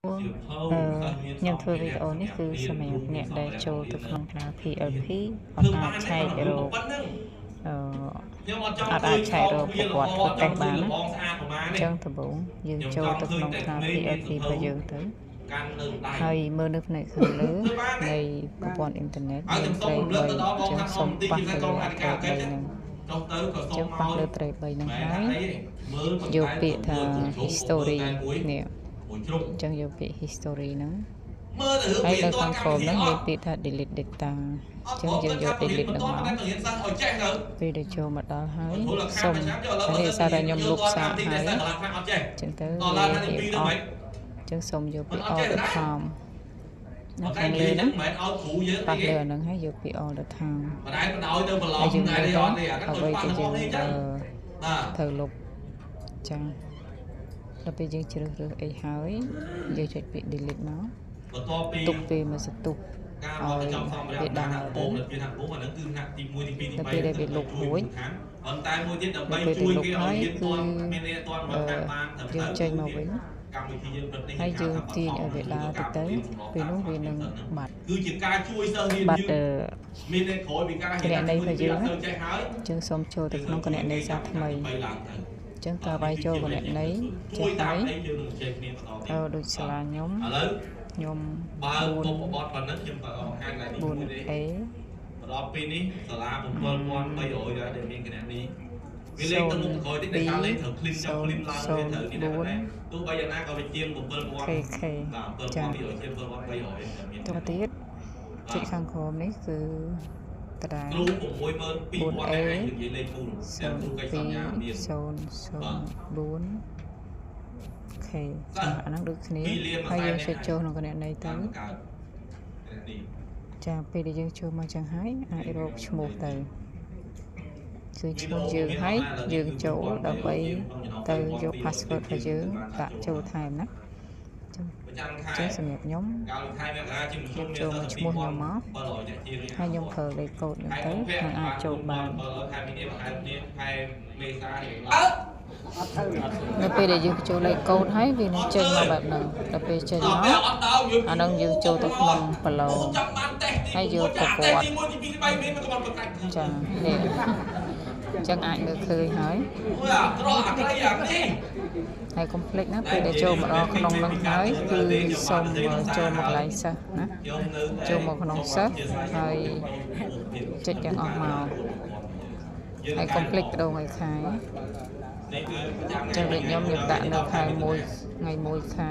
ខ្ញុំធ្វើវីដេអូនេះគឺសម្រាប់អ្នកដែលចូលទៅក្នុងផ្សារ PLP អត់អាចឆែករកអត់អាចឆែករកប្រវត្តិធ្វើតេស្តបានណាអញ្ចឹងដំបូងយើងចូលទៅក្នុងផ្សារ PLP របស់យើងទៅហើយមើលនៅផ្នែកខាងលើនៃប្រព័ន្ធអ៊ីនធឺណិតយើងត្រូវបីអញ្ចឹងសូមប៉ះទៅលើអត្រេ3ហ្នឹងអញ្ចឹងប៉ះលើត្រេ3ហ្នឹងហើយយកពាក្យថា history នេះអញ្ចឹងយកពាក្យ history ហ្នឹងហើយនៅខាងក្រោមហ្នឹងមានពាក្យថា delete data អញ្ចឹងយើងយក delete ហ្នឹងមកពេលដែលចូលមកដល់ហើយសូមនេះសារតែខ្ញុំលុបសារហើយអញ្ចឹងទៅវាពាក្យ off អញ្ចឹងសូមយកពាក្យ all the time នៅខាងលើហ្នឹងប៉ះលើអាហ្នឹងហើយយកពាក្យ all the time ហើយយើងមើលទៅអ្វីដែលយើងត្រូវលុបចឹងដល់ពេលយើងជ្រើសរើសអីហើយយើងចុចពាក្យ delete មកទុកពេលមួយសន្ទុះឲ្យវាដាំទៅដល់ពេលដែលវាលុបរួចដល់ពេលដែលលុបហើយគឺយើងចេញមកវិញហើយយើងទាញឲ្យវាដើរទៅពេលនោះវានឹងបាត់គឺជាការជួយសិស្សរៀនបាត់មានន័យក្រោយពីការគណនេយ្យរបស់យើងចឹងសូមចូលទៅក្នុងគណនេយ្យសាស្ត្រថ្មីអញ្ចឹងតើវាយចូលគណនេយ្យចេះហើយដូចសាលាខ្ញុំបើពុកបត់ប៉ុណ្ណឹងខ្ញុំក៏បង្ហាញឡើងនេះមួយទេដល់ពេលនេះសាលា7300ដែរដែលមានគណនេយ្យវាលេខទៅមុខក្រោយតិចតែការលេខត្រូវឃ្លីមចាប់ឃ្លីមឡើងទៅត្រូវនេះដែរទោះបីយ៉ាងណាក៏វាជាង7000បាទ7200ជាង7300តទៅទៀតជិះខាងក្រោមនេះគឺតដែរគ្រូ62000ដែរនិយាយលេខមូលទាំងគ្រូកិច្ចសន្យាមាន004ខេអាហ្នឹងដូចគ្នាហើយយើងចុចចូលក្នុងគណនេយ្យទៅចាពេលដែលយើងចូលមកចឹងហើយអាចរកឈ្មោះទៅគឺឈ្មោះយើងហើយយើងចូលដើម្បីទៅយក password របស់យើងដាក់ចូលថែមណាចឹងសម្រាប់ខ្ញុំចូលមកឈ្មោះខ្ញុំមកហើយខ្ញុំប្រើលេខកូដហ្នឹងទៅនឹងអាចចូលបាននៅពេលដែលយើងចូលលេខកូដហើយវានឹងចេញមកបែបហ្នឹងដល់ពេលចេញមកអាហ្នឹងយើងចូលទៅក្នុងប្លូហើយយកប្រវត្តិចានេះអញ្ចឹងអាចមើលឃើញហើយហើយកុំភ្លេចណាពេលដែលចូលមកដល់ក្នុងនឹងហើយគឺសូមចូលមកកន្លែងសិស្សណាចូលមកក្នុងសិស្សហើយចុចទាំងអស់មកហើយកុំភ្លេចបដូរថ្ងៃខែចឹងដូចខ្ញុំដាក់នៅខែ1ថ្ងៃ1ខែ